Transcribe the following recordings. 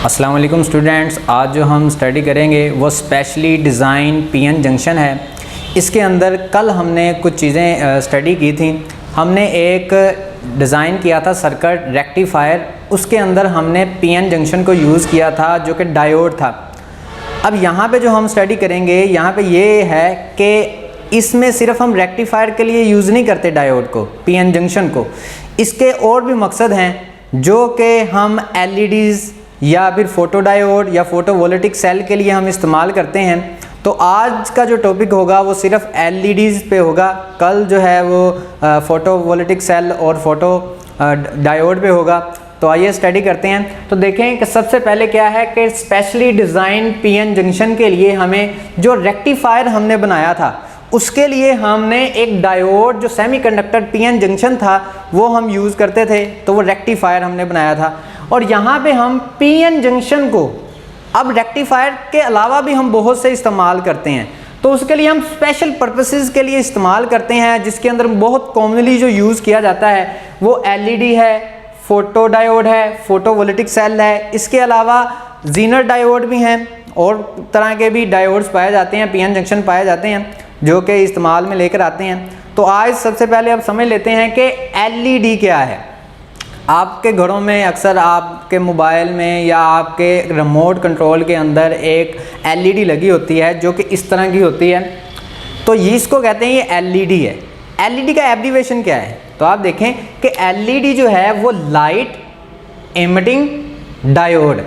अस्सलाम वालेकुम स्टूडेंट्स, आज जो हम स्टडी करेंगे वो स्पेशली डिज़ाइन पीएन जंक्शन है। इसके अंदर कल हमने कुछ चीज़ें स्टडी की थी। हमने एक डिज़ाइन किया था सर्किट रेक्टिफायर, उसके अंदर हमने पीएन जंक्शन को यूज़ किया था जो कि डायोड था। अब यहाँ पे जो हम स्टडी करेंगे यहाँ पे ये है कि इसमें सिर्फ हम रेक्टिफायर के लिए यूज़ नहीं करते डायोड को, पीएन जंक्शन को। इसके और भी मकसद हैं जो कि हम एलईडीज़ या फिर फोटो डायोड या फोटोवोल्टिक सेल के लिए हम इस्तेमाल करते हैं। तो आज का जो टॉपिक होगा वो सिर्फ एलईडीज़ पे होगा, कल जो है वो फोटोवोल्टिक सेल और फोटो डायोड पे होगा। तो आइए स्टडी करते हैं। तो देखें कि सबसे पहले क्या है कि स्पेशली डिज़ाइन पीएन जंक्शन के लिए हमें जो रेक्टिफायर हमने बनाया था उसके लिए हमने एक डायोड जो सेमीकंडक्टर पीएन जंक्शन था वो हम यूज़ करते थे, तो वो रेक्टिफायर हमने बनाया था। और यहाँ पे हम पीएन जंक्शन को अब रेक्टिफायर के अलावा भी हम बहुत से इस्तेमाल करते हैं, तो उसके लिए हम स्पेशल पर्पसेस के लिए इस्तेमाल करते हैं, जिसके अंदर बहुत कॉमनली जो यूज़ किया जाता है वो एलईडी है, फोटो डायोड है, फोटोवोल्टिक सेल है। इसके अलावा जीनर डायोड भी हैं और तरह के भी डायोड्स पाए जाते हैं, पीएन जंक्शन पाए जाते हैं जो कि इस्तेमाल में लेकर आते हैं। तो आज सबसे पहले अब समझ लेते हैं कि एलईडी क्या है। आपके घरों में अक्सर आपके मोबाइल में या आपके रिमोट कंट्रोल के अंदर एक एलईडी लगी होती है जो कि इस तरह की होती है, तो ये इसको कहते हैं ये एलईडी है। एलईडी का एब्रीविएशन क्या है? तो आप देखें कि एलईडी जो है वो लाइट इमिटिंग डायोड,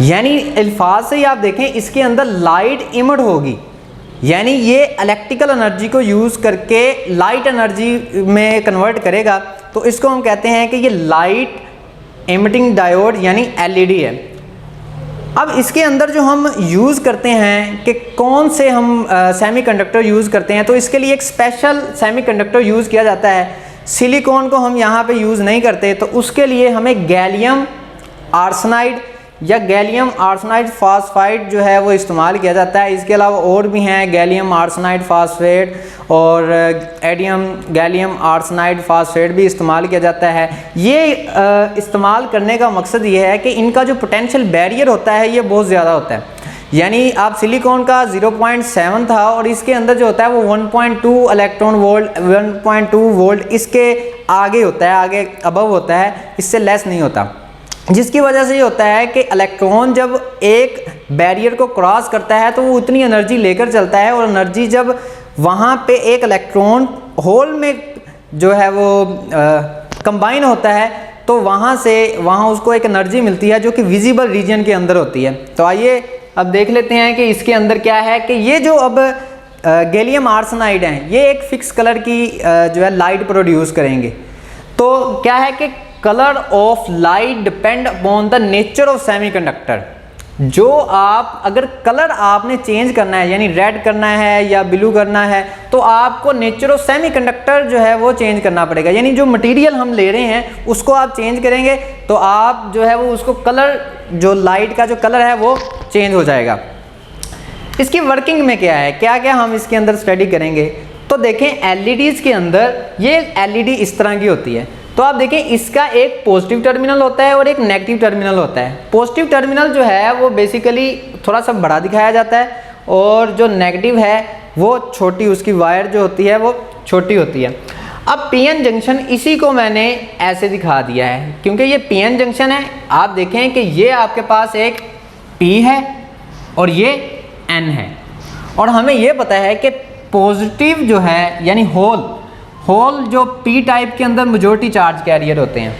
यानी अल्फाज से ही आप देखें इसके अंदर लाइट इमिट होगी, यानी ये इलेक्ट्रिकल एनर्जी को यूज़ करके लाइट एनर्जी में कन्वर्ट करेगा। तो इसको हम कहते हैं कि ये लाइट इमिटिंग डायोड यानी एलईडी है। अब इसके अंदर जो हम यूज़ करते हैं कि कौन से हम सेमीकंडक्टर यूज़ करते हैं, तो इसके लिए एक स्पेशल सेमीकंडक्टर यूज़ किया जाता है। सिलिकॉन को हम यहाँ पे यूज़ नहीं करते, तो उसके लिए हमें गैलियम आर्सेनाइड या गैलियम आर्सेनाइड फास्फाइड जो है वो इस्तेमाल किया जाता है। इसके अलावा और भी हैं, गैलियम आर्सेनाइड फास्फेट और एडियम गैलियम आर्सेनाइड फास्फेट भी इस्तेमाल किया जाता है। ये इस्तेमाल करने का मकसद ये है कि इनका जो पोटेंशियल बैरियर होता है ये बहुत ज़्यादा होता है, यानी आप सिलिकॉन का 0.7 था और इसके अंदर जो होता है वो 1.2 इलेक्ट्रॉन वोल्ट 1.2 वोल्ट इसके आगे होता है, आगे अबव होता है, इससे लेस नहीं होता। जिसकी वजह से ये होता है कि इलेक्ट्रॉन जब एक बैरियर को क्रॉस करता है तो वो उतनी एनर्जी लेकर चलता है, और एनर्जी जब वहाँ पे एक इलेक्ट्रॉन होल में जो है वो कंबाइन होता है तो वहाँ उसको एक एनर्जी मिलती है जो कि विजिबल रीजन के अंदर होती है। तो आइए अब देख लेते हैं कि इसके अंदर क्या है कि ये जो अब गैलियम आर्सेनाइड हैं ये एक फिक्स कलर की जो है लाइट प्रोड्यूस करेंगे। तो क्या है कि colour of light depend upon the nature of semiconductor. जो आप अगर कलर आपने चेंज करना है, यानी रेड करना है या ब्लू करना है, तो आपको नेचर ऑफ सेमीकंडक्टर जो है वो चेंज करना पड़ेगा, यानी जो मटेरियल हम ले रहे हैं उसको आप चेंज करेंगे तो आप जो है वो उसको कलर, जो लाइट का जो कलर है वो चेंज हो जाएगा। इसकी वर्किंग में क्या है, क्या क्या हम इसके अंदर स्टडी करेंगे। तो देखें एलईडीज़ के अंदर ये एलईडी इस तरह की होती है। तो आप देखें इसका एक पॉजिटिव टर्मिनल होता है और एक नेगेटिव टर्मिनल होता है। पॉजिटिव टर्मिनल जो है वो बेसिकली थोड़ा सा बड़ा दिखाया जाता है और जो नेगेटिव है वो छोटी, उसकी वायर जो होती है वो छोटी होती है। अब पीएन जंक्शन इसी को मैंने ऐसे दिखा दिया है क्योंकि ये पीएन जंक्शन है। आप देखें कि ये आपके पास एक पी है और ये एन है, और हमें ये पता है कि पॉजिटिव जो है यानी होल जो पी टाइप के अंदर मेजॉरिटी चार्ज कैरियर होते हैं,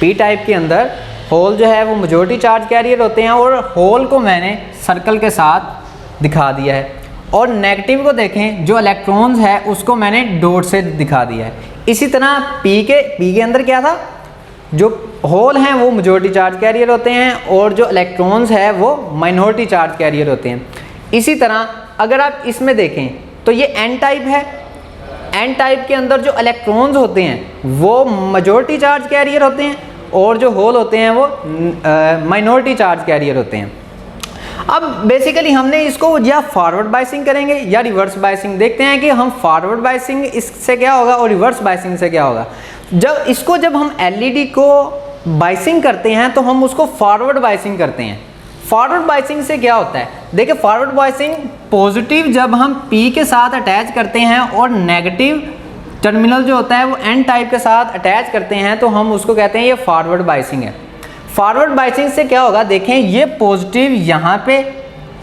पी टाइप के अंदर होल जो है वो मेजॉरिटी चार्ज कैरियर होते हैं, और होल को मैंने सर्कल के साथ दिखा दिया है। और नेगेटिव को देखें, जो इलेक्ट्रॉन्स है उसको मैंने डॉट से दिखा दिया है। इसी तरह पी के अंदर क्या था, जो होल हैं वो मेजॉरिटी चार्ज कैरियर होते हैं और जो इलेक्ट्रॉन्स है वो माइनॉरिटी चार्ज कैरियर होते हैं। इसी तरह अगर आप इसमें देखें तो ये एन टाइप है, एन टाइप के अंदर जो इलेक्ट्रॉन्स होते हैं वो मेजॉरिटी चार्ज कैरियर होते हैं और जो होल होते हैं वो माइनॉरिटी चार्ज कैरियर होते हैं। अब बेसिकली हमने इसको या फॉरवर्ड बायसिंग करेंगे या रिवर्स बायसिंग। देखते हैं कि हम फॉरवर्ड बायसिंग इससे क्या होगा और रिवर्स बायसिंग से क्या होगा। जब हम एलईडी को बाइसिंग करते हैं तो हम उसको फॉरवर्ड बाइसिंग करते हैं। फॉरवर्ड बाइसिंग से क्या होता है, देखिए फॉरवर्ड बाइसिंग पॉजिटिव जब हम P के साथ अटैच करते हैं और नेगेटिव टर्मिनल जो होता है वो N टाइप के साथ अटैच करते हैं तो हम उसको कहते हैं ये फॉरवर्ड बाइसिंग है। फॉरवर्ड बाइसिंग से क्या होगा, देखें ये पॉजिटिव यहाँ पे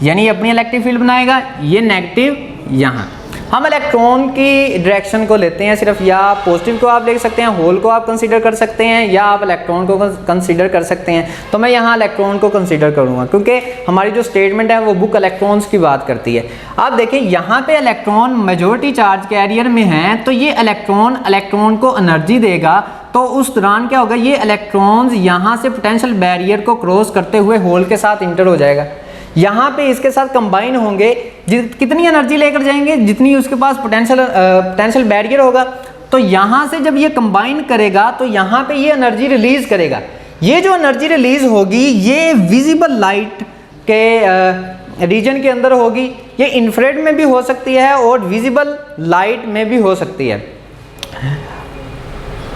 यानी अपनी इलेक्ट्रिक फील्ड बनाएगा, ये नेगेटिव यहाँ। हम इलेक्ट्रॉन की डायरेक्शन को लेते हैं सिर्फ, या पॉजिटिव को आप ले सकते हैं, होल को आप कंसीडर कर सकते हैं, या आप इलेक्ट्रॉन को कंसीडर कर सकते हैं। तो मैं यहाँ इलेक्ट्रॉन को कंसीडर करूँगा क्योंकि हमारी जो स्टेटमेंट है वो बुक इलेक्ट्रॉन्स की बात करती है। आप देखें यहाँ पे इलेक्ट्रॉन मेजॉरिटी चार्ज कैरियर में है तो ये इलेक्ट्रॉन को एनर्जी देगा। तो उस दौरान क्या होगा, ये इलेक्ट्रॉन्स यहाँ से पोटेंशियल बैरियर को क्रॉस करते हुए होल के साथ इंटर हो जाएगा, यहाँ पे इसके साथ कंबाइन होंगे। कितनी एनर्जी लेकर जाएंगे, जितनी उसके पास पोटेंशियल बैरियर होगा। तो यहाँ से जब ये कंबाइन करेगा तो यहाँ पे ये एनर्जी रिलीज करेगा। ये जो एनर्जी रिलीज होगी ये विजिबल लाइट के रीजन के अंदर होगी, ये इंफ्रारेड में भी हो सकती है और विजिबल लाइट में भी हो सकती है।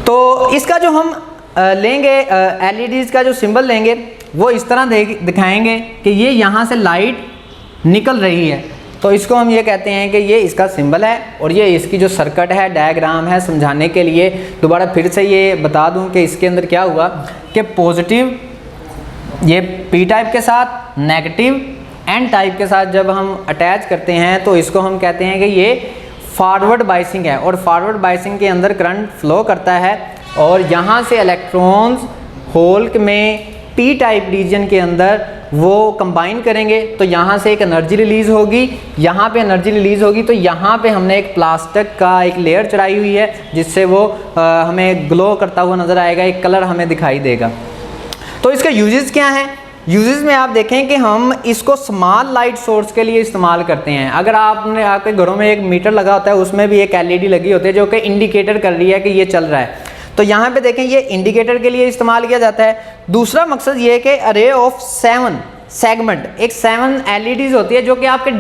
तो इसका जो हम लेंगे एलईडीज का जो सिंबल लेंगे वो इस तरह दिखाएंगे कि ये यहाँ से लाइट निकल रही है, तो इसको हम ये कहते हैं कि ये इसका सिंबल है। और ये इसकी जो सर्किट है, डायग्राम है, समझाने के लिए दोबारा फिर से ये बता दूं कि इसके अंदर क्या हुआ कि पॉजिटिव ये P टाइप के साथ, नेगेटिव N टाइप के साथ जब हम अटैच करते हैं तो इसको हम कहते हैं कि ये फॉरवर्ड बाइसिंग है। और फॉरवर्ड बाइसिंग के अंदर करंट फ्लो करता है और यहाँ से इलेक्ट्रॉन्स होल में P टाइप रीजन के अंदर वो कंबाइन करेंगे तो यहाँ से एक एनर्जी रिलीज होगी, यहाँ पे एनर्जी रिलीज होगी। तो यहाँ पे हमने एक प्लास्टिक का एक लेयर चढ़ाई हुई है जिससे वो हमें ग्लो करता हुआ नज़र आएगा, एक कलर हमें दिखाई देगा। तो इसका यूजेस क्या है, यूजेस में आप देखें कि हम इसको स्मॉल लाइट सोर्स के लिए इस्तेमाल करते हैं। अगर आपके घरों में एक मीटर लगा होता है उसमें भी एक LED लगी होती है जो कि इंडिकेटर कर रही है कि ये चल रहा है, तो यहाँ पे देखें ये इंडिकेटर के लिए इस्तेमाल किया जाता है। दूसरा मकसद ये है कि अरे ऑफ 7 सेगमेंट, एक 7 LEDs होती है जो कि आपके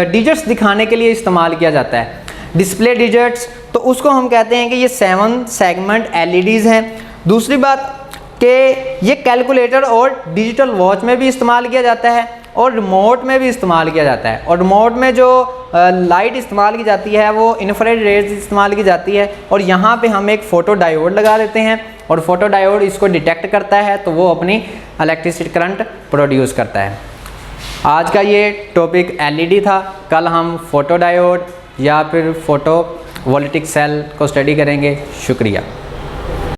डिजिट्स दिखाने के लिए इस्तेमाल किया जाता है, डिस्प्ले डिजिट्स, तो उसको हम कहते हैं कि ये 7 सेगमेंट LEDs हैं। दूसरी बात कि ये कैलकुलेटर और डिजिटल वॉच में भी इस्तेमाल किया जाता है और रिमोट में भी इस्तेमाल किया जाता है। और रिमोट में जो लाइट इस्तेमाल की जाती है वो इंफ्रारेड रेज इस्तेमाल की जाती है और यहाँ पे हम एक फ़ोटो डायोड लगा देते हैं और फोटो डायोड इसको डिटेक्ट करता है तो वो अपनी इलेक्ट्रिसिटी करंट प्रोड्यूस करता है। आज का ये टॉपिक LED था, कल हम फोटो डायोड या फिर फोटो वोल्टिक सेल को स्टडी करेंगे। शुक्रिया।